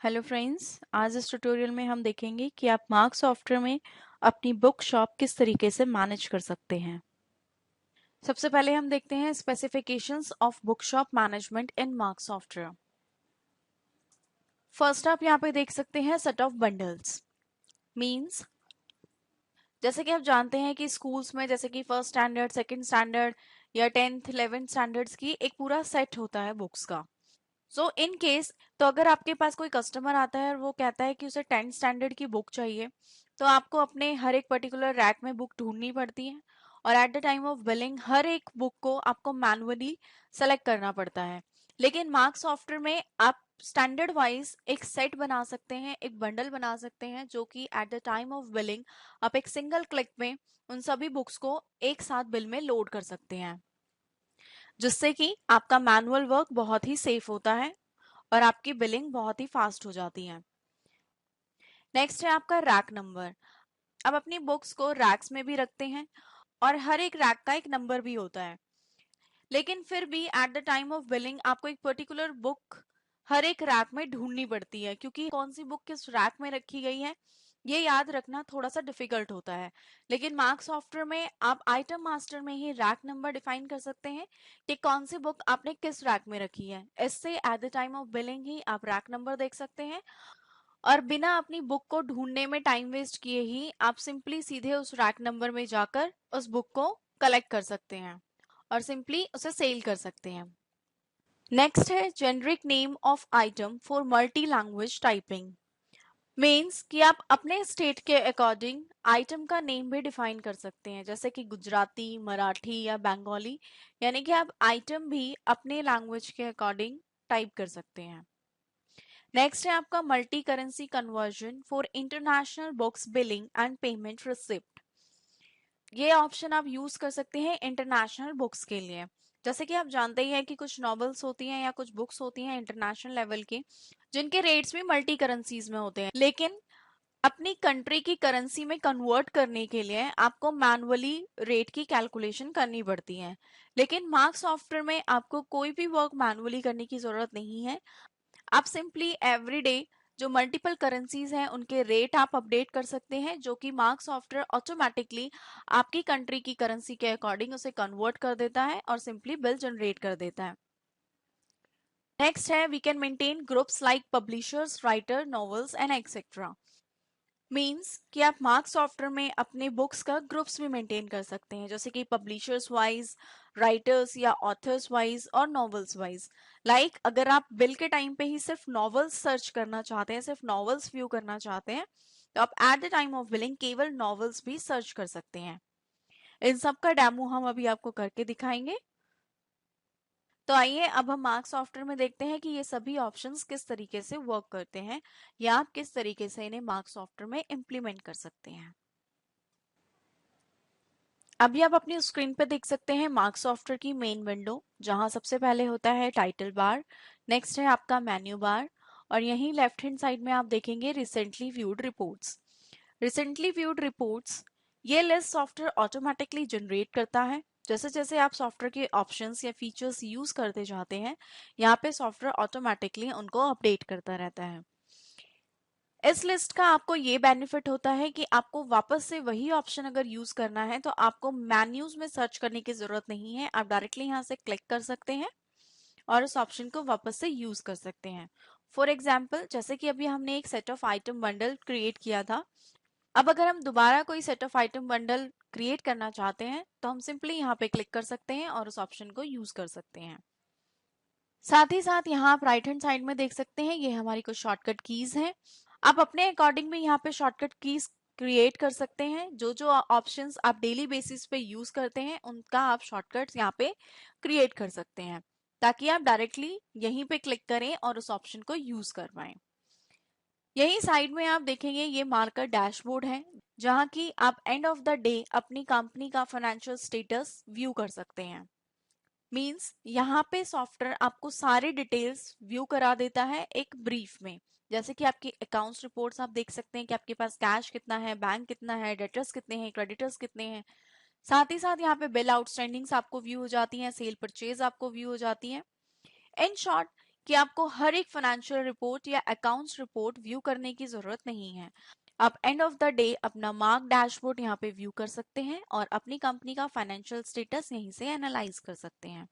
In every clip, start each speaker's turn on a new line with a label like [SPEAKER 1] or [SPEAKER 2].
[SPEAKER 1] Hello friends, आज इस tutorial में हम देखेंगे कि आप मार्क सॉफ्टवेयर में अपनी बुक शॉप किस तरीके से मैनेज कर सकते हैं। सबसे पहले हम देखते हैं specifications of book shop management in mark software. First आप यहाँ पे देख सकते हैं सेट ऑफ बंडल्स। मींस जैसे कि आप जानते हैं कि स्कूल्स में जैसे कि फर्स्ट स्टैंडर्ड, सेकंड स्टैंडर्ड या 10th 11th स्टैंडर्ड्स की एक पूरा सेट होता है बुक्स का। सो इन केस, तो अगर आपके पास कोई कस्टमर आता है और वो कहता है कि उसे 10th स्टैंडर्ड की बुक चाहिए, तो आपको अपने हर एक पर्टिकुलर रैक में बुक ढूंढनी पड़ती है और at the time of billing हर एक बुक को आपको मैनुअली सेलेक्ट करना पड़ता है। लेकिन मार्क सॉफ्टवेयर में आप स्टैंडर्ड वाइज एक सेट बना सकते हैं, एक बंडल बना सकते हैं, जो कि eight the time of billing आप एक सिंगल क्लिक में उन सभी बुक्स को एक साथ बिल में लोड कर सकते हैं, जिससे कि आपका मैनुअल वर्क बहुत ही सेफ होता है और आपकी बिलिंग बहुत ही फास्ट हो जाती है। नेक्स्ट है आपका रैक नंबर। आप अपनी बुक्स को रैक्स में भी रखते हैं और हर एक रैक का एक नंबर भी होता है, लेकिन फिर भी eight the time of billing आपको एक पर्टिकुलर बुक हर एक रैक में ढूंढनी पड़ती है, क्योंकि कौन सी बुक किस रैक में रखी गई है ये याद रखना थोड़ा सा डिफिकल्ट होता है। लेकिन मार्क सॉफ्टवेयर में आप आइटम मास्टर में ही रैक नंबर डिफाइन कर सकते हैं कि कौन सी बुक आपने किस रैक में रखी है। इससे at the time of billing ही आप रैक नंबर देख सकते हैं और बिना अपनी बुक को ढूंढने में टाइम वेस्ट किए ही आप सिंपली सीधे उस रैक नंबर में जाकर उस बुक को कलेक्ट कर सकते हैं और सिंपली उसे सेल कर सकते हैं। नेक्स्ट है generic name of item for multi language typing. Means कि आप अपने स्टेट के अकॉर्डिंग आइटम का नेम भी डिफाइन कर सकते हैं, जैसे कि गुजराती, मराठी या बंगाली, यानी कि आप आइटम भी अपने लैंग्वेज के अकॉर्डिंग टाइप कर सकते हैं। नेक्स्ट है आपका multi currency conversion for international books billing and payment receipt. ये ऑप्शन आप यूज कर सकते हैं इंटरनेशनल बुक्स के लिए। जैसे कि आप जानते ही हैं कि कुछ नॉवेल्स होती हैं या कुछ बुक्स होती हैं इंटरनेशनल लेवल की, जिनके रेट्स भी मल्टी करेंसीज में होते हैं, लेकिन अपनी कंट्री की करेंसी में कन्वर्ट करने के लिए आपको मैनुअली रेट की कैलकुलेशन करनी पड़ती है। लेकिन मार्क सॉफ्टवेयर में आपको कोई भी वर्क मैनुअली करने की जरूरत नहीं है। आप सिंपली एवरीडे जो मल्टीपल करेंसीज हैं उनके रेट आप अपडेट कर सकते हैं, जो कि मार्क सॉफ्टवेयर ऑटोमेटिकली आपकी कंट्री की करेंसी के अकॉर्डिंग उसे कन्वर्ट कर देता है और सिंपली बिल जनरेट कर देता है। नेक्स्ट है we can maintain groups like publishers, writer, novels and etcetera. Means कि आप मार्क सॉफ्टवेयर में अपने बुक्स का ग्रुप्स भी मेंटेन कर सकते हैं, जैसे कि पब्लिशर्स वाइज, राइटर्स या ऑथर्स वाइज और नॉवेल्स वाइज। लाइक अगर आप बिल के टाइम पे ही सिर्फ नॉवेल्स सर्च करना चाहते हैं, सिर्फ नॉवेल्स व्यू करना चाहते हैं, तो आप eight the time of billing केवल नॉवेल्स भी सर्च कर सकते हैं। इन सब का डेमो हम अभी आपको करके दिखाएंगे। तो आइए अब हम मार्क सॉफ्टवेयर में देखते हैं कि ये सभी ऑप्शंस किस तरीके से वर्क करते हैं या आप किस तरीके से इन्हें मार्क सॉफ्टवेयर में इम्प्लीमेंट कर सकते हैं। अभी आप अपनी स्क्रीन पे देख सकते हैं मार्क सॉफ्टवेयर की मेन विंडो, जहां सबसे पहले होता है टाइटल बार, नेक्स्ट है आपका मेन्यू बार और यहीं लेफ्ट हैंड साइड में आप देखेंगे recently viewed reports. Recently viewed reports ये लिस्ट सॉफ्टवेयर ऑटोमेटिकली जनरेट करता है। जैसे जैसे आप सॉफ्टवेयर के ऑप्शंस या फीचर्स यूज करते जाते हैं, यहाँ पे सॉफ्टवेयर ऑटोमेटिकली उनको अपडेट करता रहता है। इस लिस्ट का आपको ये बेनिफिट होता है कि आपको वापस से वही ऑप्शन अगर यूज करना है तो आपको मेन्यूज में सर्च करने की जरूरत नहीं है, आप डायरेक्टली यहाँ से क्लिक कर सकते हैं और उस ऑप्शन को वापस से यूज कर सकते हैं। फॉर एग्जाम्पल, जैसे कि अभी हमने एक set of item bundle create किया था, अब अगर हम दोबारा कोई set of item bundle create करना चाहते हैं तो हम सिंपली यहाँ पे क्लिक कर सकते हैं और उस ऑप्शन को यूज कर सकते हैं। साथ ही साथ यहाँ आप राइट हैंड साइड में देख सकते हैं ये हमारी कुछ शॉर्टकट कीज हैं। आप अपने अकॉर्डिंग में यहाँ पे शॉर्टकट कीज क्रिएट कर सकते हैं। जो जो ऑप्शंस आप डेली बेसिस पे यूज करते हैं उनका आप शॉर्टकट्स यहाँ पे क्रिएट कर सकते हैं, ताकि आप डायरेक्टली यहीं पे क्लिक करें और उस ऑप्शन को यूज कर पाए। यही साइड में आप देखेंगे ये मार्कर डैशबोर्ड है, जहाँ की आप एंड ऑफ द डे अपनी कंपनी का फाइनेंशियल स्टेटस व्यू कर सकते हैं। मींस यहाँ पे सॉफ्टवेयर आपको सारे डिटेल्स व्यू करा देता है एक ब्रीफ में। जैसे कि आपकी अकाउंट्स रिपोर्ट्स आप देख सकते हैं कि आपके पास कैश कितना है, बैंक कितना है, डेटर्स कितने हैं, क्रेडिटर्स कितने हैं। साथ ही साथ यहाँ पे बिल आउटस्टैंडिंग्स आपको व्यू हो जाती हैं, सेल परचेज आपको व्यू हो जाती है। इन शॉर्ट, कि आपको हर एक फाइनेंशियल रिपोर्ट या अकाउंट्स रिपोर्ट व्यू करने की जरूरत नहीं है। आप एंड ऑफ द डे अपना मार्क डैशबोर्ड यहाँ पे व्यू कर सकते हैं और अपनी कंपनी का फाइनेंशियल स्टेटस यहीं से एनालाइज कर सकते हैं।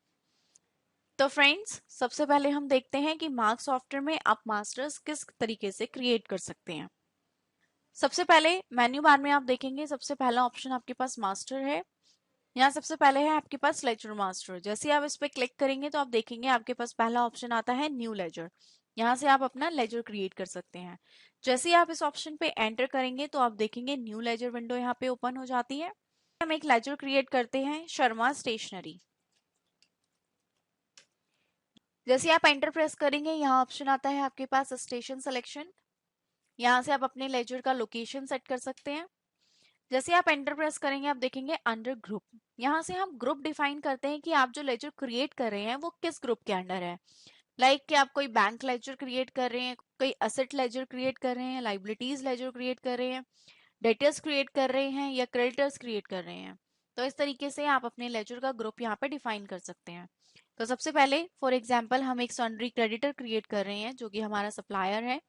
[SPEAKER 1] तो फ्रेंड्स, सबसे पहले हम देखते हैं कि मार्क सॉफ्टवेयर में आप मास्टर्स किस तरीके से क्रिएट कर सकते हैं। सबसे पहले मेन्यू बार में आप देखेंगे सबसे पहला ऑप्शन आपके पास मास्टर है। यहाँ सबसे पहले है आपके पास लेजर मास्टर। जैसे आप इस पे क्लिक करेंगे तो आप देखेंगे आपके पास पहला ऑप्शन आता है न्यू लेजर। यहाँ से आप अपना लेजर क्रिएट कर सकते हैं। जैसे ही आप इस ऑप्शन पे एंटर करेंगे तो आप देखेंगे न्यू लेजर विंडो यहाँ पे ओपन हो जाती है। हम एक लेजर क्रिएट करते हैं, शर्मा स्टेशनरी। जैसे आप एंटर प्रेस करेंगे यहाँ ऑप्शन आता है आपके पास स्टेशन सिलेक्शन। यहाँ से आप अपने लेजर का लोकेशन सेट कर सकते हैं। जैसे आप एंटर प्रेस करेंगे आप देखेंगे अंडर ग्रुप। यहाँ से हम ग्रुप डिफाइन करते हैं कि आप जो लेजर क्रिएट कर रहे हैं वो किस ग्रुप के अंडर है। लाइक कि आप कोई बैंक लेजर क्रिएट कर रहे हैं, कोई असेट लेजर क्रिएट कर रहे हैं, लाइबिलिटीज लेजर क्रिएट कर रहे हैं, डेटर्स क्रिएट कर रहे हैं या क्रेडिटर्स क्रिएट कर रहे हैं। तो इस तरीके से आप अपने लेजर का ग्रुप यहाँ पे डिफाइन कर सकते हैं। तो सबसे पहले फॉर एग्जाम्पल हम एक सन्ड्री क्रेडिटर क्रिएट कर रहे हैं जो कि हमारा सप्लायर है।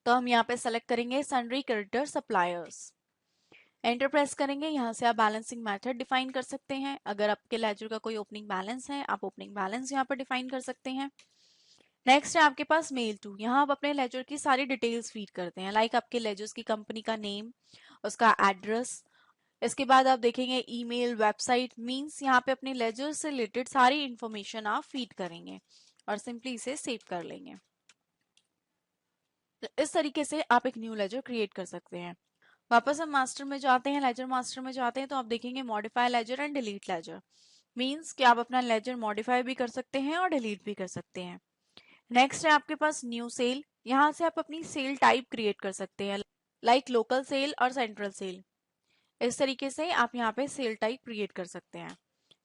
[SPEAKER 1] तो हम यहाँ पे सेलेक्ट करेंगे sundry creditor suppliers. Enter press करेंगे। यहाँ से आप बैलेंसिंग मेथड डिफाइन कर सकते हैं। अगर आपके लेजर का कोई ओपनिंग बैलेंस है आप ओपनिंग बैलेंस यहाँ पर डिफाइन कर सकते हैं। नेक्स्ट है आपके पास मेल टू। यहाँ आप अपने लेजर की सारी डिटेल्स फीड करते हैं, लाइक आपके लेजर्स की कंपनी का नेम, उसका एड्रेस। इसके बाद आप देखेंगे ईमेल, वेबसाइट, मींस यहाँ पे अपने लेजर से रिलेटेड सारी इंफॉर्मेशन आप फीड करेंगे और सिंपली इसे सेव कर लेंगे। तो इस तरीके से आप एक न्यू लेजर क्रिएट कर सकते हैं। वापस हम मास्टर में जाते हैं, लेजर मास्टर में जाते हैं तो आप देखेंगे modify ledger and delete ledger. Means कि आप अपना लेजर मॉडिफाई भी कर सकते हैं और डिलीट भी कर सकते हैं। नेक्स्ट है आपके पास न्यू सेल। यहाँ से आप अपनी सेल टाइप क्रिएट कर सकते हैं, लाइक लोकल सेल और सेंट्रल सेल। इस तरीके से आप यहाँ पे सेल टाइप क्रिएट कर सकते हैं।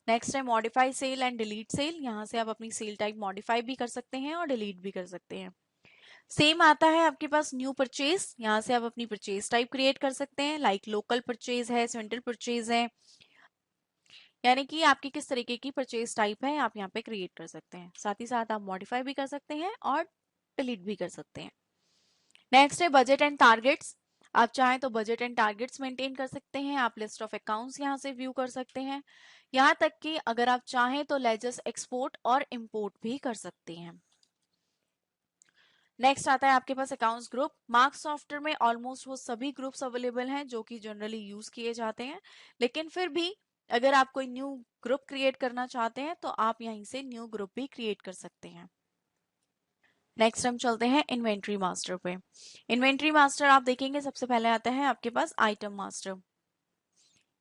[SPEAKER 1] नेक्स्ट है modify sale and delete sale. यहाँ से आप अपनी सेल टाइप मॉडिफाई भी कर सकते हैं और डिलीट भी कर सकते हैं। सेम आता है आपके पास न्यू परचेज। यहाँ से आप अपनी परचेज टाइप क्रिएट कर सकते हैं, लाइक लोकल परचेज है, सेंट्रल परचेज है, यानी कि आपकी किस तरीके की परचेज टाइप है आप यहाँ पे क्रिएट कर सकते हैं। साथ ही साथ आप मॉडिफाई भी कर सकते हैं और डिलीट भी कर सकते हैं। नेक्स्ट है बजट एंड टारगेट्स। आप चाहें तो बजट एंड टारगेट्स मेंटेन कर सकते हैं। आप लिस्ट ऑफ अकाउंट्स यहाँ से व्यू कर सकते हैं। यहाँ तक कि अगर आप चाहें तो लेजर्स एक्सपोर्ट और इंपोर्ट भी कर सकते हैं। नेक्स्ट आता है आपके पास अकाउंट्स ग्रुप। मार्क सॉफ्टवेयर में ऑलमोस्ट वो सभी ग्रुप्स अवेलेबल हैं जो कि जनरली यूज किए जाते हैं, लेकिन फिर भी अगर आप कोई न्यू ग्रुप क्रिएट करना चाहते हैं तो आप यहीं से न्यू ग्रुप भी क्रिएट कर सकते हैं। नेक्स्ट हम चलते हैं इन्वेंट्री मास्टर पे। इन्वेंट्री मास्टर आप देखेंगे सबसे पहले आता है आपके पास आइटम मास्टर।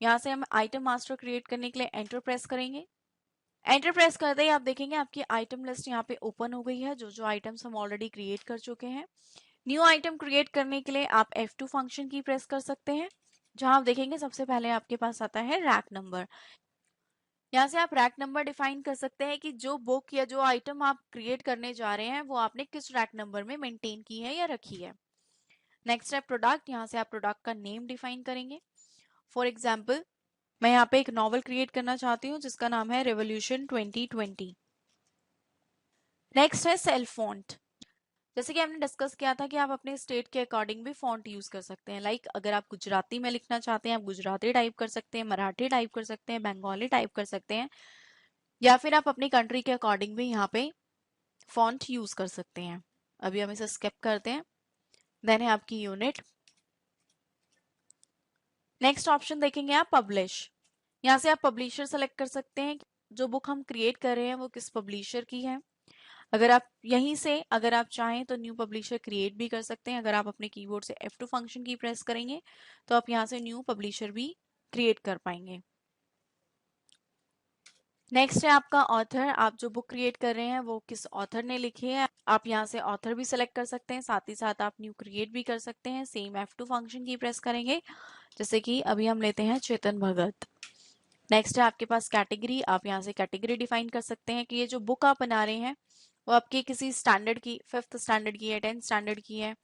[SPEAKER 1] यहाँ से हम आइटम मास्टर क्रिएट करने के लिए एंटर प्रेस करेंगे। एंटर प्रेस करते ही आप देखेंगे आपकी आइटम लिस्ट यहाँ पे ओपन हो गई है, जो जो आइटम्स हम ऑलरेडी क्रिएट कर चुके हैं। न्यू आइटम क्रिएट करने के लिए आप F2 फंक्शन की प्रेस कर सकते हैं, जहां आप देखेंगे सबसे पहले आपके पास आता है रैक नंबर। यहाँ से आप रैक नंबर डिफाइन कर सकते हैं कि जो बुक या जो आइटम आप क्रिएट करने जा रहे हैं वो आपने किस रैक नंबर में मेंटेन की है या रखी है। नेक्स्ट है प्रोडक्ट। यहाँ से आप प्रोडक्ट का नेम डिफाइन करेंगे। फॉर एग्जाम्पल मैं यहाँ पे एक नॉवल क्रिएट करना चाहती हूँ जिसका नाम है रेवोल्यूशन 2020। नेक्स्ट है सेल्फ फॉन्ट। जैसे कि हमने डिस्कस किया था कि आप अपने स्टेट के अकॉर्डिंग भी फॉन्ट यूज कर सकते हैं, लाइक अगर आप गुजराती में लिखना चाहते हैं आप गुजराती टाइप कर सकते हैं, मराठी टाइप कर सकते हैं, बंगाली टाइप कर सकते हैं, या फिर आप अपनी कंट्री के अकॉर्डिंग भी यहाँ पे फॉन्ट यूज कर सकते हैं। अभी हम इसे स्किप करते हैं। देन है आपकी यूनिट। नेक्स्ट ऑप्शन देखेंगे आप पब्लिश। यहाँ से आप पब्लिशर सेलेक्ट कर सकते हैं, जो बुक हम क्रिएट कर रहे हैं वो किस पब्लिशर की है। अगर आप यहीं से अगर आप चाहें तो न्यू पब्लिशर क्रिएट भी कर सकते हैं। अगर आप अपने कीबोर्ड से F2 फंक्शन की प्रेस करेंगे तो आप यहाँ से न्यू पब्लिशर भी क्रिएट कर पाएंगे। नेक्स्ट है आपका ऑथर। आप जो बुक क्रिएट कर रहे हैं वो किस ऑथर ने लिखी है, आप यहाँ से ऑथर भी सिलेक्ट कर सकते हैं। साथ ही साथ आप न्यू क्रिएट भी कर सकते हैं। सेम F2 फंक्शन की प्रेस करेंगे, जैसे कि अभी हम लेते हैं चेतन भगत। नेक्स्ट है आपके पास कैटेगरी। आप यहाँ से कैटेगरी डिफाइन कर सकते हैं कि ये जो बुक आप बना रहे हैं वो आपके किसी स्टैंडर्ड की, 5th स्टैंडर्ड की है, 10th स्टैंडर्ड की है,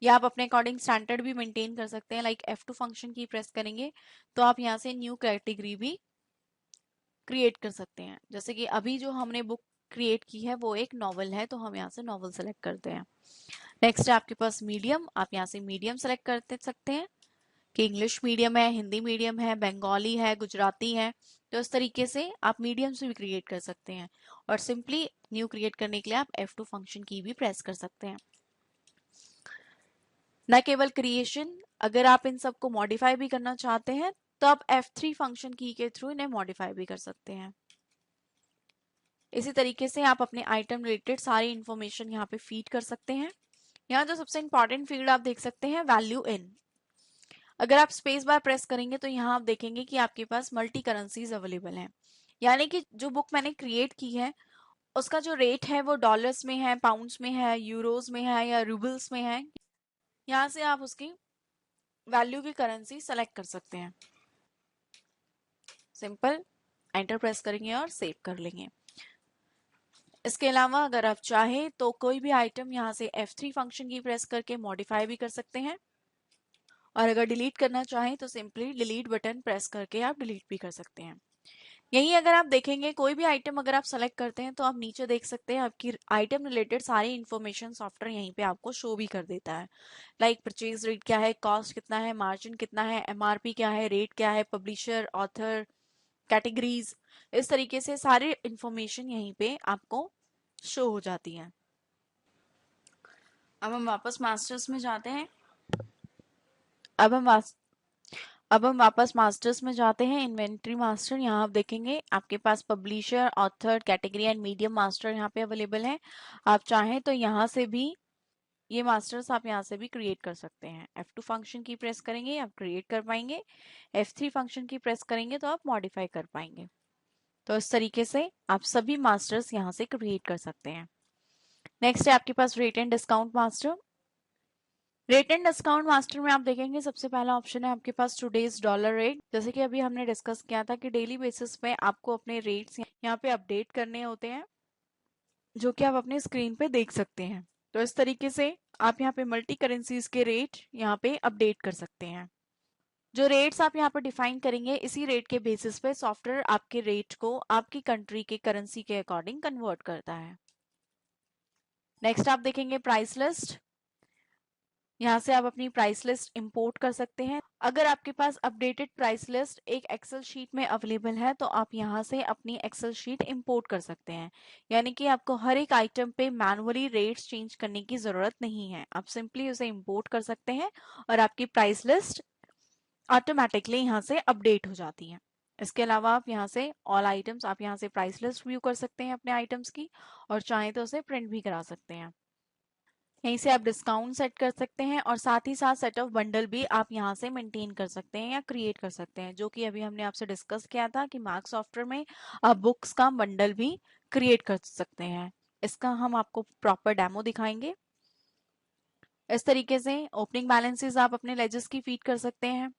[SPEAKER 1] या आप अपने अकॉर्डिंग स्टैंडर्ड भी मेंटेन कर सकते हैं। लाइक F2 फंक्शन की प्रेस करेंगे तो आप यहाँ से न्यू कैटेगरी भी क्रिएट कर सकते हैं। जैसे कि अभी जो हमने बुक क्रिएट की है वो एक नॉवल है, तो हम यहाँ से नॉवल सेलेक्ट करते हैं। नेक्स्ट है आपके पास मीडियम, आप यहाँ से मीडियम सेलेक्ट करते सकते हैं कि इंग्लिश मीडियम है, हिंदी मीडियम है, बंगाली है, गुजराती है। तो इस तरीके से आप मीडियम से भी क्रिएट कर सकते हैं। और सिंपली न्यू क्रिएट करने के लिए आप F2 फंक्शन की भी प्रेस कर सकते हैं। न केवल क्रिएशन, अगर आप इन सबको मॉडिफाई भी करना चाहते हैं तो आप F3 फंक्शन की के थ्रू इन्हें मॉडिफाई भी कर सकते हैं। इसी तरीके से आप अपने आइटम रिलेटेड सारी इंफॉर्मेशन यहाँ पे फीड कर सकते हैं। यहाँ जो सबसे इंपॉर्टेंट फील्ड आप देख सकते हैं वैल्यू इन। अगर आप स्पेस बार प्रेस करेंगे तो यहाँ आप देखेंगे कि आपके पास मल्टी करेंसीज अवेलेबल हैं। यानी कि जो बुक मैंने क्रिएट की है उसका जो रेट है वो डॉलर्स में है, पाउंड्स में है, यूरोज में है या रूबल्स में है। यहाँ से आप उसकी वैल्यू की करेंसी सेलेक्ट कर सकते हैं। सिंपल एंटर प्रेस करेंगे और सेव कर लेंगे। इसके अलावा अगर आप चाहें तो कोई भी आइटम यहाँ से F3 फंक्शन की प्रेस करके मॉडिफाई भी कर सकते हैं। और अगर डिलीट करना चाहें तो सिंपली डिलीट बटन प्रेस करके आप डिलीट भी कर सकते हैं। यही अगर आप देखेंगे कोई भी आइटम अगर आप सेलेक्ट करते हैं तो आप नीचे देख सकते हैं आपकी आइटम रिलेटेड सारी इंफॉर्मेशन सॉफ्टवेयर यहीं पे आपको शो भी कर देता है। लाइक परचेज रेट क्या है, कॉस्ट कितना है, मार्जिन कितना है, MRP क्या है, रेट क्या है, पब्लिशर, ऑथर, कैटेगरीज, इस तरीके से सारी इंफॉर्मेशन यहीं पे आपको शो हो जाती है। अब हम वापस मास्टर्स में जाते हैं। अब हम वापस मास्टर्स में जाते हैं। इन्वेंट्री मास्टर, यहाँ आप देखेंगे आपके पास publisher, author, category and medium master यहाँ पे अवेलेबल है। आप चाहें तो यहाँ से भी ये मास्टर्स आप यहाँ से भी क्रिएट कर सकते हैं। F2 फंक्शन की प्रेस करेंगे आप क्रिएट कर पाएंगे, F3 फंक्शन की प्रेस करेंगे तो आप मॉडिफाई कर पाएंगे। तो इस तरीके से आप सभी मास्टर्स यहाँ से क्रिएट कर सकते हैं। नेक्स्ट है आपके पास rate and discount master. Rate and discount master में आप देखेंगे सबसे पहला ऑप्शन है आपके पास टुडेज डॉलर रेट। जैसे कि अभी हमने डिस्कस किया था कि डेली बेसिस पे आपको अपने रेट्स यहाँ पे अपडेट करने होते हैं, जो कि आप अपने स्क्रीन पे देख सकते हैं। तो इस तरीके से आप यहाँ पे मल्टी करेंसीज के रेट यहाँ पे अपडेट कर सकते हैं। जो रेट्स आप यहाँ पर डिफाइन करेंगे इसी रेट के बेसिस पे सॉफ्टवेयर आपके रेट को आपकी कंट्री के करेंसी के अकॉर्डिंग कन्वर्ट करता है। नेक्स्ट आप देखेंगे प्राइस लिस्ट। यहाँ से आप अपनी प्राइस लिस्ट इंपोर्ट कर सकते हैं। अगर आपके पास अपडेटेड प्राइस लिस्ट एक एक्सेल शीट में अवेलेबल है तो आप यहाँ से अपनी एक्सेल शीट इंपोर्ट कर सकते हैं। यानी कि आपको हर एक आइटम पे मैनुअली रेट्स चेंज करने की जरूरत नहीं है, आप सिंपली उसे इंपोर्ट कर सकते हैं और आपकी प्राइस लिस्ट ऑटोमेटिकली यहाँ से अपडेट हो जाती है। इसके अलावा आप यहाँ से ऑल आइटम्स, आप यहाँ से प्राइस लिस्ट व्यू कर सकते हैं अपने आइटम्स की, और चाहें तो उसे प्रिंट भी करा सकते हैं। यहीं से आप डिस्काउंट सेट कर सकते हैं और साथ ही साथ सेट ऑफ बंडल भी आप यहाँ से मेंटेन कर सकते हैं या क्रिएट कर सकते हैं, जो कि अभी हमने आपसे डिस्कस किया था कि मार्क सॉफ्टवेयर में आप बुक्स का बंडल भी क्रिएट कर सकते हैं। इसका हम आपको प्रॉपर डेमो दिखाएंगे। इस तरीके से ओपनिंग बैलेंसेस आप अपने लेजर्स की फीड कर सकते हैं।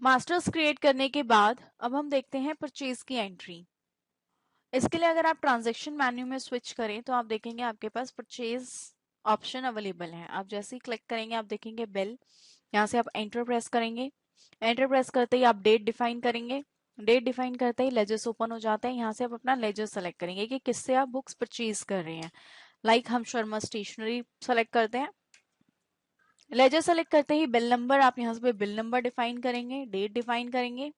[SPEAKER 1] मास्टर्स क्रिएट करने के बाद अब हम देखते हैं परचेज की एंट्री। इसके लिए अगर आप ट्रांजैक्शन मेन्यू में स्विच करें तो आप देखेंगे आपके पास परचेज ऑप्शन अवेलेबल है। आप जैसे ही क्लिक करेंगे आप देखेंगे बिल, यहाँ से आप एंटर प्रेस करेंगे। एंटर प्रेस करते ही आप डेट डिफाइन करेंगे। डेट डिफाइन करते ही लेजर्स ओपन हो जाता है। यहाँ से आप अपना लेजर सेलेक्ट करेंगे कि किससे आप बुक्स परचेज कर रहे हैं। लाइक हम शर्मा स्टेशनरी सेलेक्ट करते हैं। लेजर सेलेक्ट करते ही बिल नंबर, आप यहाँ से बिल नंबर डिफाइन करेंगे, डेट डिफाइन करेंगे,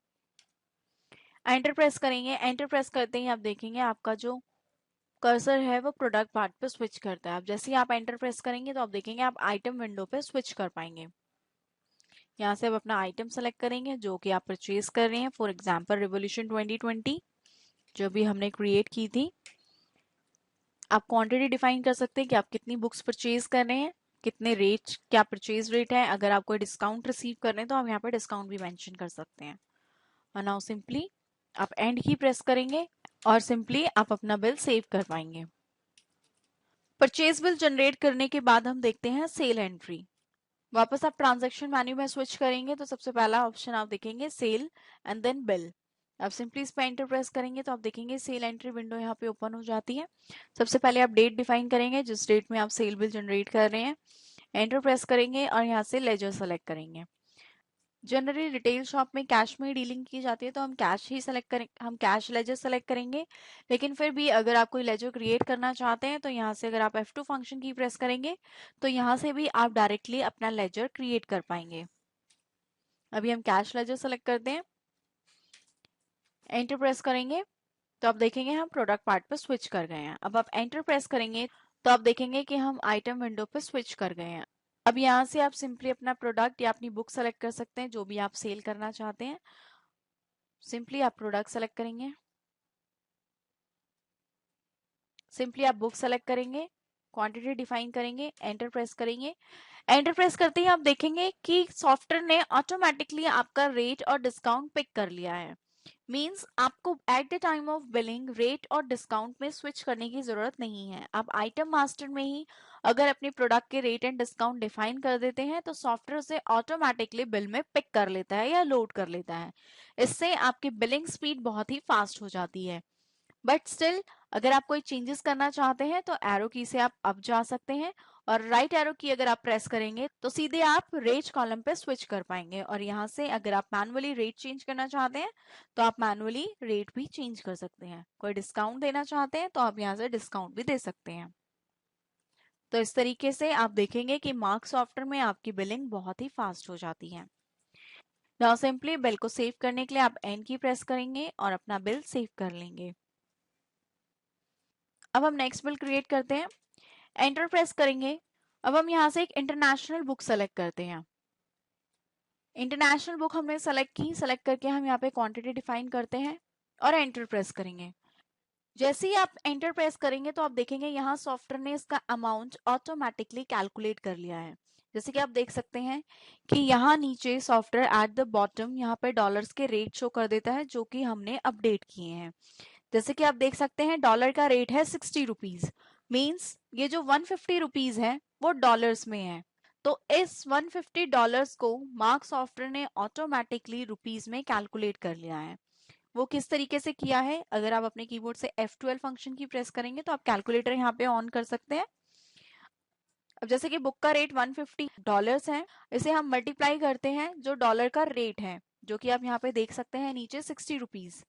[SPEAKER 1] एंटर प्रेस करेंगे। एंटर प्रेस करते ही आप देखेंगे आपका जो कर्सर है वो प्रोडक्ट पार्ट पे स्विच करता है। आप जैसे ही आप एंटर प्रेस करेंगे तो आप देखेंगे आप आइटम विंडो पे स्विच कर पाएंगे। यहाँ से आप अपना आइटम सेलेक्ट करेंगे जो कि आप परचेज कर रहे हैं। फॉर एग्जांपल रिवोल्यूशन 2020 जो भी हमने क्रिएट की थी। आप क्वांटिटी डिफाइन कर सकते हैं कि आप कितनी बुक्स परचेज कर रहे हैं, कितने रेट, क्या परचेज रेट है। अगर आप कोई डिस्काउंट रिसीव कर रहे हैं तो आप यहाँ पे डिस्काउंट भी मेंशन कर सकते हैं। और नाउ सिंपली आप एंड की प्रेस करेंगे और सिंपली आप अपना बिल सेव कर पाएंगे। परचेज बिल जनरेट करने के बाद हम देखते हैं सेल एंट्री। वापस आप ट्रांजैक्शन मेन्यू में स्विच करेंगे तो सबसे पहला ऑप्शन आप देखेंगे सेल एंड देन बिल। आप सिंपली इस पर एंटर प्रेस करेंगे तो आप देखेंगे सेल एंट्री विंडो यहाँ पे ओपन हो जाती है। सबसे पहले आप डेट डिफाइन करेंगे जिस डेट में आप सेल बिल जनरेट कर रहे हैं। एंटर प्रेस करेंगे और यहाँ से लेजर सेलेक्ट करेंगे। जनरली रिटेल शॉप में कैश में ही डीलिंग की जाती है, तो हम कैश ही सेलेक्ट करें, हम कैश लेजर सेलेक्ट करेंगे। लेकिन फिर भी अगर आप कोई लेजर क्रिएट करना चाहते हैं तो यहाँ से अगर आप F2 फंक्शन की प्रेस करेंगे तो यहाँ से भी आप डायरेक्टली अपना लेजर क्रिएट कर पाएंगे। अभी हम कैश लेजर सेलेक्ट करते हैं, एंटर प्रेस करेंगे तो आप देखेंगे हम प्रोडक्ट पार्ट पर स्विच कर गए हैं। अब आप एंटर प्रेस करेंगे तो आप देखेंगे कि हम आइटम विंडो पे स्विच कर गए हैं। अब यहाँ से आप सिंपली अपना प्रोडक्ट या अपनी बुक सेलेक्ट कर सकते हैं, जो भी आप सेल करना चाहते हैं। सिंपली आप प्रोडक्ट सेलेक्ट करेंगे, सिंपली आप बुक सेलेक्ट करेंगे, क्वांटिटी डिफाइन करेंगे, एंटर प्रेस करेंगे। एंटर प्रेस करते ही आप देखेंगे कि सॉफ्टवेयर ने ऑटोमेटिकली आपका रेट और डिस्काउंट पिक कर लिया है। मींस आपको eight the time of billing rate और डिस्काउंट में स्विच करने की जरूरत नहीं है। आप आइटम मास्टर में ही अगर अपने प्रोडक्ट के रेट एंड डिस्काउंट डिफाइन कर देते हैं तो सॉफ्टवेयर उसे ऑटोमेटिकली बिल में पिक कर लेता है या लोड कर लेता है। इससे आपकी बिलिंग स्पीड बहुत ही फास्ट हो जाती है। बट स्टिल अगर आप कोई चेंजेस करना चाहते हैं तो एरो की से आप अप जा सकते हैं, और राइट एरो की अगर आप प्रेस करेंगे तो सीधे आप रेट कॉलम पे स्विच कर पाएंगे। और यहाँ से अगर आप मैनुअली रेट चेंज करना चाहते हैं तो आप मैनुअली रेट भी चेंज कर सकते हैं। कोई डिस्काउंट देना चाहते हैं तो आप यहाँ से डिस्काउंट भी दे सकते हैं। तो इस तरीके से आप देखेंगे कि मार्क सॉफ्टवेयर में आपकी बिलिंग बहुत ही फास्ट हो जाती है। नाउ सिंपली बिल को सेव करने के लिए आप एन की प्रेस करेंगे और अपना बिल सेव कर लेंगे। अब हम नेक्स्ट बिल क्रिएट करते हैं, एंटर प्रेस करेंगे। अब हम यहाँ से एक इंटरनेशनल बुक सेलेक्ट करते हैं। इंटरनेशनल बुक हमने सेलेक्ट की, सेलेक्ट करके हम यहाँ पे क्वांटिटी डिफाइन करते हैं और एंटर प्रेस करेंगे। जैसे ही आप एंटर प्रेस करेंगे तो आप देखेंगे यहाँ सॉफ्टवेयर ने इसका अमाउंट ऑटोमेटिकली कैलकुलेट कर लिया है। जैसे कि आप देख सकते हैं कि यहाँ नीचे सॉफ्टवेयर एट द बॉटम यहाँ पे डॉलर्स के रेट शो कर देता है जो कि हमने अपडेट किए हैं। जैसे कि आप देख सकते हैं डॉलर का रेट है 60 रुपीज। मीन्स ये जो 150 रुपीज है वो डॉलर्स में है। तो इस $150 को मार्क सॉफ्टवेयर ने ऑटोमेटिकली रुपीज में कैलकुलेट कर लिया है। वो किस तरीके से किया है, अगर आप अपने कीबोर्ड से F12 फंक्शन की प्रेस करेंगे तो आप कैलकुलेटर यहाँ पे ऑन कर सकते हैं। अब जैसे कि बुक का रेट $150 है, इसे हम मल्टीप्लाई करते हैं जो डॉलर का रेट है, जो कि आप यहाँ पे देख सकते हैं नीचे 60 रुपीज।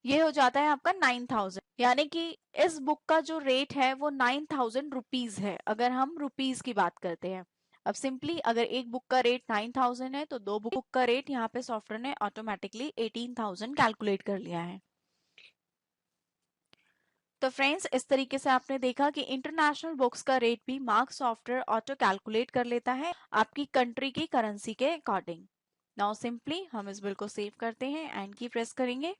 [SPEAKER 1] ये हो जाता है आपका 9000, यानी कि इस बुक का जो रेट है वो 9000 रुपीज है अगर हम रुपीज की बात करते हैं। अब सिंपली अगर एक बुक का रेट 9000 है तो दो बुक का रेट यहाँ पे सॉफ्टवेयर ने ऑटोमेटिकली 18000 कैलकुलेट कर लिया है। तो फ्रेंड्स इस तरीके से आपने देखा कि इंटरनेशनल बुक्स का रेट भी मार्क सॉफ्टवेयर ऑटो कैलकुलेट कर लेता है आपकी कंट्री की करेंसी के अकॉर्डिंग। नाउ सिंपली हम इस बिल को सेव करते हैं, एंड की प्रेस करेंगे।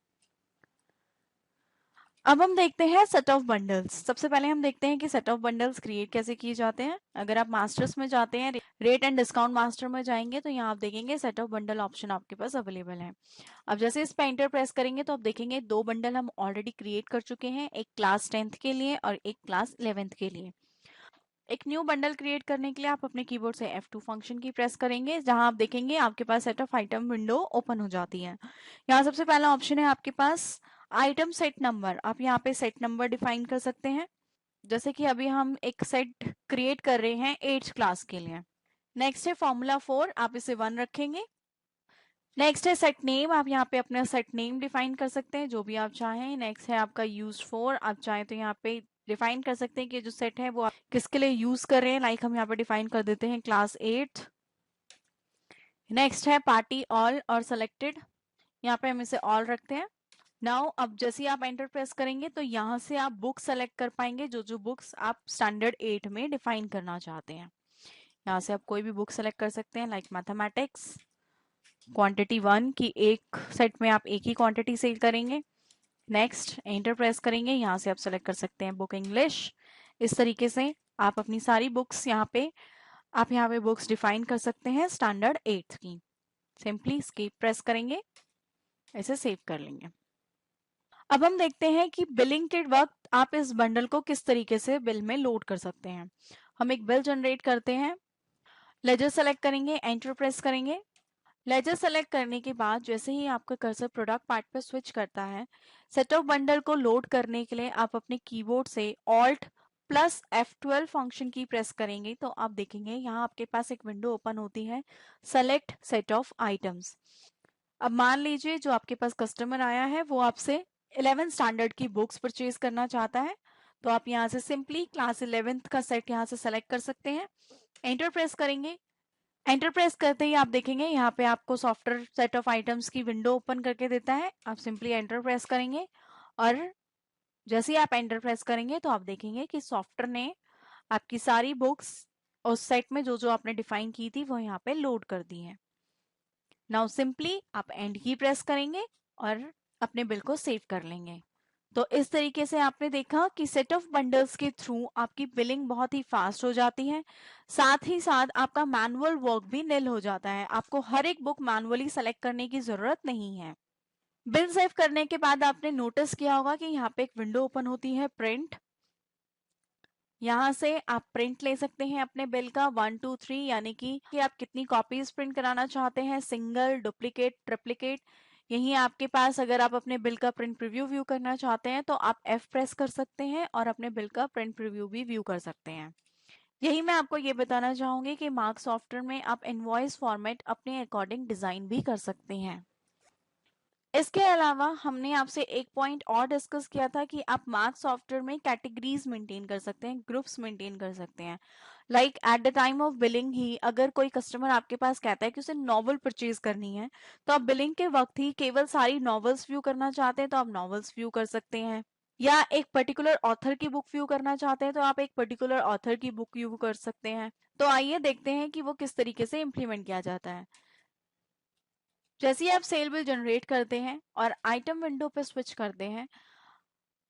[SPEAKER 1] अब हम देखते हैं सेट ऑफ बंडल्स। सबसे पहले हम देखते हैं कि सेट ऑफ बंडल्स क्रिएट कैसे किए जाते हैं। अगर आप मास्टर्स में जाते हैं, रेट एंड डिस्काउंट मास्टर में जाएंगे तो यहाँ आप देखेंगे सेट ऑफ बंडल ऑप्शन आपके पास अवेलेबल है। अब जैसे इस पे एंटर प्रेस करेंगे तो आप देखेंगे दो बंडल हम ऑलरेडी क्रिएट कर चुके हैं, एक क्लास 10th के लिए और एक क्लास 11th के लिए। एक न्यू बंडल क्रिएट करने के लिए आप अपने कीबोर्ड से F2 फंक्शन की प्रेस करेंगे, जहां आप देखेंगे आपके पास set of item window open हो जाती है। यहाँ सबसे पहला ऑप्शन है आपके पास आइटम सेट नंबर। आप यहाँ पे सेट नंबर डिफाइन कर सकते हैं। जैसे कि अभी हम एक सेट क्रिएट कर रहे हैं 8th क्लास के लिए। नेक्स्ट है फॉर्मूला 4, आप इसे 1 रखेंगे। नेक्स्ट है सेट नेम, आप यहाँ पे अपना सेट नेम डिफाइन कर सकते हैं जो भी आप चाहें। नेक्स्ट है आपका यूज फॉर, आप चाहें तो यहाँ पे डिफाइन कर सकते हैं कि जो सेट है वो आप किसके लिए यूज कर रहे हैं। लाइक हम यहाँ पे डिफाइन कर देते हैं क्लास 8। नेक्स्ट है पार्टी ऑल और सेलेक्टेड, यहाँ पे हम इसे ऑल रखते हैं। नाउ अब जैसे ही आप एंटर प्रेस करेंगे तो यहाँ से आप बुक सेलेक्ट कर पाएंगे जो जो बुक्स आप स्टैंडर्ड 8 में डिफाइन करना चाहते हैं। यहाँ से आप कोई भी बुक सेलेक्ट कर सकते हैं, लाइक मैथमेटिक्स क्वांटिटी 1 की एक सेट में आप एक ही क्वांटिटी सेल करेंगे। नेक्स्ट एंटर प्रेस करेंगे, यहाँ से आप सेलेक्ट कर सकते हैं बुक इंग्लिश। इस तरीके से आप अपनी सारी बुक्स यहाँ पे बुक्स डिफाइन कर सकते हैं स्टैंडर्ड 8 की। सिंपली स्केप प्रेस करेंगे, इसे सेव कर लेंगे। अब हम देखते हैं कि बिलिंग के वक्त आप इस बंडल को किस तरीके से बिल में लोड कर सकते हैं। हम एक बिल जनरेट करते हैं, लेजर सेलेक्ट करेंगे, एंटर प्रेस करेंगे। लेजर सेलेक्ट करने के बाद जैसे ही आपका कर्सर प्रोडक्ट पार्ट पर स्विच करता है, सेट ऑफ बंडल को लोड करने के लिए आप अपने कीबोर्ड से ऑल्ट प्लस F12 फंक्शन की प्रेस करेंगे तो आप देखेंगे यहाँ आपके पास एक विंडो ओपन होती है, सेलेक्ट सेट ऑफ आइटम्स। अब मान लीजिए जो आपके पास कस्टमर आया है वो आपसे 11th स्टैंडर्ड की बुक्स परचेज करना चाहता है, तो आप यहाँ से सिंपली क्लास 11th का सेट यहाँ से सेलेक्ट कर सकते हैं, एंटर प्रेस करेंगे। एंटर प्रेस करते ही आप देखेंगे यहाँ पे आपको सॉफ्टवेयर सेट ऑफ आइटम्स की विंडो ओपन करके देता है। आप सिंपली एंटर प्रेस करेंगे और जैसे ही आप एंटर प्रेस करेंगे तो आप देखेंगे कि सॉफ्टवेयर ने आपकी सारी बुक्स उस सेट में जो जो आपने डिफाइन की थी वो यहाँ पे लोड कर दी है। नाउ सिंपली आप एंड की प्रेस करेंगे और अपने बिल को सेव कर लेंगे। तो इस तरीके से आपने देखा कि सेट ऑफ बंडल्स के थ्रू आपकी बिलिंग बहुत ही फास्ट हो जाती है, साथ ही साथ आपका मैनुअल वर्क भी निल हो जाता है। आपको हर एक बुक मैनुअली सेलेक्ट करने की जरूरत नहीं है। बिल सेव करने के बाद आपने नोटिस किया होगा कि यहाँ पे एक विंडो ओपन होती है, प्रिंट। यहाँ से आप प्रिंट ले सकते हैं अपने बिल का 1 2 3, यानी कि आप कितनी कॉपीज प्रिंट कराना चाहते हैं, सिंगल, डुप्लीकेट, ट्रिप्लीकेट। यही आपके पास अगर आप अपने बिल का प्रिंट प्रीव्यू व्यू करना चाहते हैं तो आप F प्रेस कर सकते हैं और अपने बिल का प्रिंट प्रीव्यू भी व्यू कर सकते हैं। यही मैं आपको ये बताना चाहूंगी कि मार्क सॉफ्टवेयर में आप इनवॉइस फॉर्मेट अपने अकॉर्डिंग डिजाइन भी कर सकते हैं। इसके अलावा हमने आपसे एक पॉइंट और डिस्कस किया था कि आप मार्क सॉफ्टवेयर में कैटेगरीज मेंटेन कर सकते हैं, ग्रुप्स मेंटेन कर सकते हैं। Like at the time of billing ही अगर कोई कस्टमर आपके पास कहता है कि उसे नॉवल परचेज करनी है, तो आप बिलिंग के वक्त ही केवल सारी नॉवेल्स व्यू करना चाहते हैं तो आप नॉवेल्स व्यू कर सकते हैं, या एक पर्टिकुलर ऑथर की बुक व्यू करना चाहते हैं तो आप एक पर्टिकुलर ऑथर की बुक व्यू कर सकते हैं। तो आइए देखते हैं कि वो किस तरीके से इम्प्लीमेंट किया जाता है। जैसे ही आप सेल बिल जनरेट करते हैं और आइटम विंडो पे स्विच करते हैं,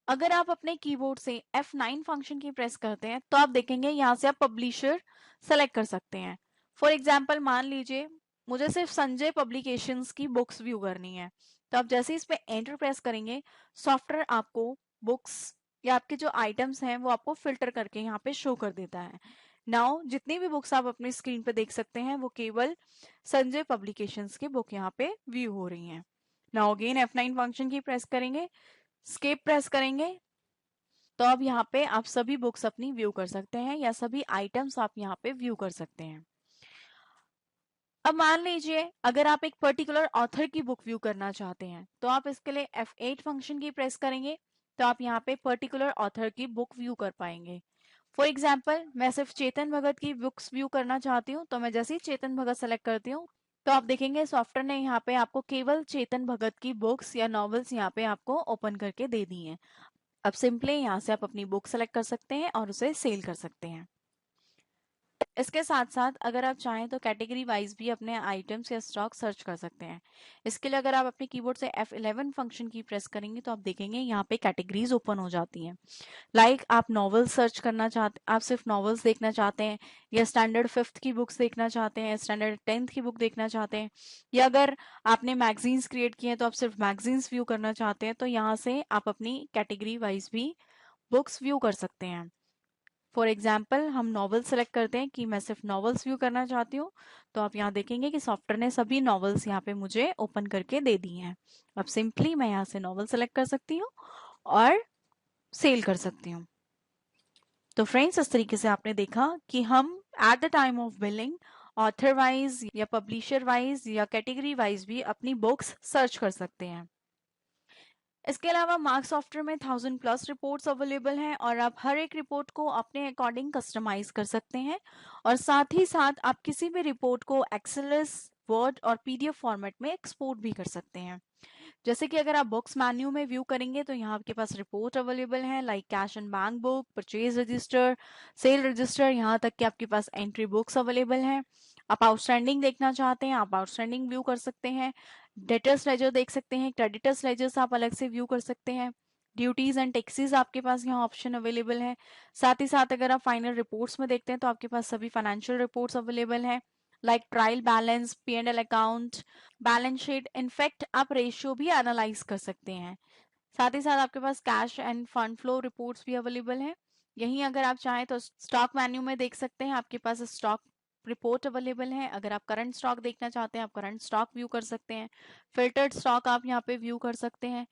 [SPEAKER 1] अगर आप अपने कीबोर्ड से F9 फंक्शन की प्रेस करते हैं तो आप देखेंगे यहाँ से आप पब्लिशर सेलेक्ट कर सकते हैं। फॉर एग्जाम्पल मान लीजिए मुझे सिर्फ संजय पब्लिकेशंस की बुक्स व्यू करनी है, तो आप जैसे इस पे एंटर प्रेस करेंगे सॉफ्टवेयर आपको बुक्स या आपके जो आइटम्स हैं वो आपको फिल्टर करके यहाँ पे शो कर देता है। नाउ जितनी भी बुक्स आप अपनी स्क्रीन पे देख सकते हैं वो केवल संजय पब्लिकेशंस की बुक यहाँ पे व्यू हो रही हैं। नाउ अगेन F9 फंक्शन की प्रेस करेंगे, स्केप प्रेस करेंगे, तो अब यहाँ पे आप सभी बुक्स अपनी व्यू कर सकते हैं या सभी आइटम्स आप यहाँ पे व्यू कर सकते हैं। अब मान लीजिए अगर आप एक पर्टिकुलर ऑथर की बुक व्यू करना चाहते हैं तो आप इसके लिए F8 फंक्शन की प्रेस करेंगे, तो आप यहाँ पे पर्टिकुलर ऑथर की बुक व्यू कर पाएंगे। फॉर एग्जाम्पल मैं सिर्फ चेतन भगत की बुक्स व्यू करना चाहती हूँ, तो मैं जैसे ही चेतन भगत सेलेक्ट करती हूँ तो आप देखेंगे सॉफ्टवेयर ने यहाँ पे आपको केवल चेतन भगत की बुक्स या नॉवेल्स यहाँ पे आपको ओपन करके दे दी हैं। अब सिंपली यहाँ से आप अपनी बुक सेलेक्ट कर सकते हैं और उसे सेल कर सकते हैं। इसके साथ साथ अगर आप चाहें तो कैटेगरी वाइज भी अपने आइटम्स या स्टॉक सर्च कर सकते हैं। इसके लिए अगर आप अपने कीबोर्ड से F11 फंक्शन की प्रेस करेंगे तो आप देखेंगे यहाँ पे कैटेगरीज ओपन हो जाती हैं। लाइक आप नॉवेल सर्च करना चाहते, आप सिर्फ नॉवेल्स देखना चाहते हैं, या स्टैंडर्ड 5th की बुक्स देखना चाहते हैं, स्टैंडर्ड 10th की बुक देखना चाहते हैं, या अगर आपने मैगजीन्स क्रिएट किए हैं तो आप सिर्फ मैगजीन्स व्यू करना चाहते हैं, तो यहाँ से आप अपनी कैटेगरी वाइज भी बुक्स व्यू कर सकते हैं। फॉर एग्जाम्पल हम नॉवेल सेलेक्ट करते हैं कि मैं सिर्फ नॉवेल्स व्यू करना चाहती हूँ, तो आप यहाँ देखेंगे कि सॉफ्टवेयर ने सभी नॉवेल्स यहाँ पे मुझे ओपन करके दे दी हैं। अब सिंपली मैं यहाँ से नॉवेल सेलेक्ट कर सकती हूँ और सेल कर सकती हूँ। तो फ्रेंड्स इस तरीके से आपने देखा कि हम eight the time of billing author wise या पब्लिशर वाइज या कैटेगरी वाइज भी अपनी बुक्स सर्च कर सकते हैं। इसके अलावा मार्क सॉफ्टवेयर में 1000+ रिपोर्ट्स अवेलेबल हैं और आप हर एक रिपोर्ट को अपने अकॉर्डिंग कस्टमाइज कर सकते हैं, और साथ ही साथ आप किसी भी रिपोर्ट को एक्सेलस, वर्ड और PDF फॉर्मेट में एक्सपोर्ट भी कर सकते हैं। जैसे कि अगर आप बुक्स मेन्यू में व्यू करेंगे तो यहाँ आपके पास रिपोर्ट अवेलेबल है, like cash and bank book, purchase register, cell register, यहाँ तक कि आपके पास एंट्री बुक्स अवेलेबल हैं। आप आउटस्टैंडिंग देखना चाहते हैं, आप आउटस्टैंडिंग व्यू कर सकते हैं। डेटर्स लेजर देख सकते हैं, क्रेडिटर्स लेजर्स आप अलग से व्यू कर सकते हैं। ड्यूटीज एंड टैक्सेस आपके पास यहाँ ऑप्शन अवेलेबल है। साथ ही साथ अगर आप फाइनल रिपोर्ट्स में देखते हैं तो आपके पास सभी फाइनेंशियल रिपोर्ट्स अवेलेबल हैं, like trial balance, P&L account, balance sheet, in fact आप रेशियो भी एनालाइज कर सकते हैं। साथ ही साथ आपके पास cash and fund flow reports भी अवेलेबल हैं। यहीं अगर आप चाहें तो स्टॉक मेन्यू में देख सकते हैं, आपके पास स्टॉक रिपोर्ट अवेलेबल है। अगर आप करंट स्टॉक देखना चाहते हैं आप करंट स्टॉक व्यू कर सकते हैं। फिल्टर्ड स्टॉक आप यहाँ पे व्यू कर सकते हैं।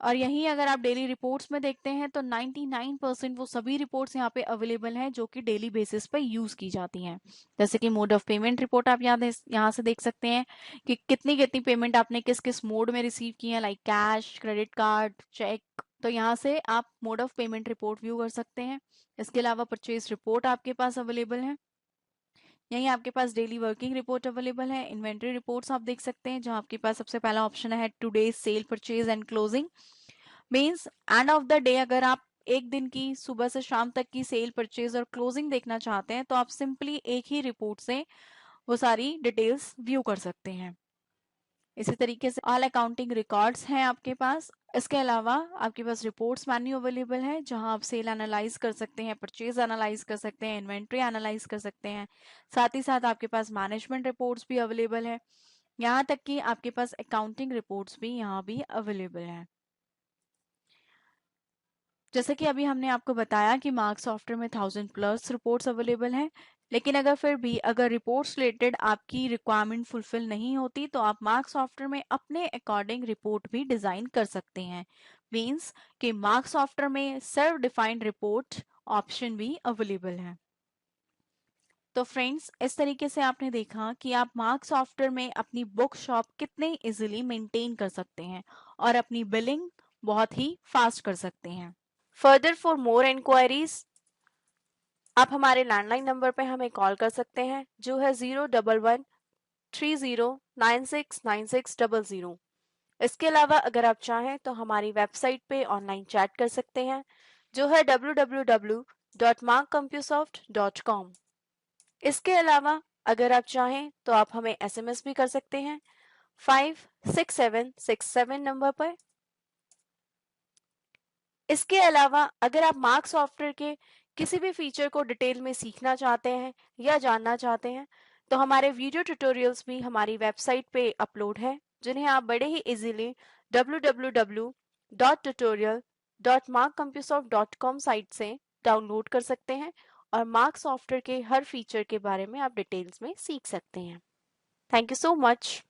[SPEAKER 1] और यहीं अगर आप डेली रिपोर्ट्स में देखते हैं तो 99% वो सभी रिपोर्ट्स यहाँ पे अवेलेबल हैं जो कि डेली बेसिस पे यूज की जाती हैं। जैसे कि मोड ऑफ पेमेंट रिपोर्ट आप यहाँ से देख सकते हैं कि कितनी कितनी पेमेंट आपने किस किस मोड में रिसीव की है, like cash, credit card, cheque. तो यहाँ से आप mode of payment report view कर सकते हैं। इसके अलावा परचेज रिपोर्ट आपके पास अवेलेबल है। यहीं आपके पास डेली वर्किंग रिपोर्ट अवेलेबल है। इन्वेंट्री रिपोर्ट्स आप देख सकते हैं, जहां आपके पास सबसे पहला ऑप्शन है today's sale, purchase and closing. Means end of the day अगर आप एक दिन की सुबह से शाम तक की सेल, परचेज और क्लोजिंग देखना चाहते हैं तो आप सिंपली एक ही रिपोर्ट से वो सारी डिटेल्स व्यू कर सकते हैं। इसी तरीके से ऑल अकाउंटिंग रिकॉर्ड्स हैं आपके पास। इसके अलावा आपके पास रिपोर्ट्स मेन्यू अवेलेबल है, जहां आप सेल एनालाइज कर सकते हैं, परचेज एनालाइज कर सकते हैं, इन्वेंट्री एनालाइज कर सकते हैं। साथ ही साथ आपके पास मैनेजमेंट रिपोर्ट्स भी अवेलेबल है। यहाँ तक कि आपके पास अकाउंटिंग रिपोर्ट्स भी यहाँ भी अवेलेबल है। जैसे कि अभी हमने आपको बताया कि मार्क सॉफ्टवेयर में 1000+ रिपोर्ट्स अवेलेबल हैं, लेकिन अगर फिर भी अगर रिपोर्ट्स रिलेटेड आपकी रिक्वायरमेंट फुलफिल नहीं होती तो आप मार्क सॉफ्टवेयर में अपने अकॉर्डिंग रिपोर्ट भी डिजाइन कर सकते हैं। मींस कि मार्क सॉफ्टवेयर में सेल्फ डिफाइंड रिपोर्ट ऑप्शन भी अवेलेबल है। तो फ्रेंड्स, इस तरीके से आपने देखा कि आप मार्क सॉफ्टवेयर में अपनी बुक शॉप कितने इजीली मेंटेन कर सकते हैं और अपनी बिलिंग बहुत ही फास्ट कर सकते हैं। फर्दर फॉर मोर इंक्वायरीज आप हमारे लैंडलाइन नंबर पे हमें कॉल कर सकते हैं, जो है 01130969600। इसके अलावा अगर आप चाहें तो हमारी वेबसाइट पे ऑनलाइन चैट कर सकते हैं, जो है www.markcompusoft.com। इसके अलावा अगर आप चाहें तो आप हमें SMS भी कर सकते हैं 56767 नंबर पर। इसके अलावा अगर आप मार्क सॉफ्टवेयर के किसी भी फीचर को डिटेल में सीखना चाहते हैं या जानना चाहते हैं तो हमारे वीडियो ट्यूटोरियल्स भी हमारी वेबसाइट पे अपलोड है, जिन्हें आप बड़े ही इजीली www.tutorial.markcompusoft.com साइट से डाउनलोड कर सकते हैं और मार्क सॉफ्टवेयर के हर फीचर के बारे में आप डिटेल्स में सीख सकते हैं। Thank you so much.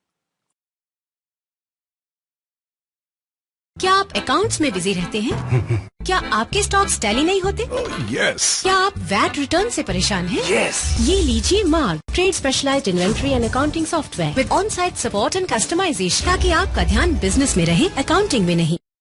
[SPEAKER 2] क्या आप अकाउंट्स में बिजी रहते हैं? क्या आपके स्टॉक्स टैली नहीं होते?
[SPEAKER 3] Yes.
[SPEAKER 2] क्या आप वैट रिटर्न से परेशान हैं?
[SPEAKER 3] Yes.
[SPEAKER 2] ये लीजिए mark trade specialised inventory and accounting software with on site support and customisation, ताकि आपका ध्यान बिजनेस में रहे, अकाउंटिंग में नहीं।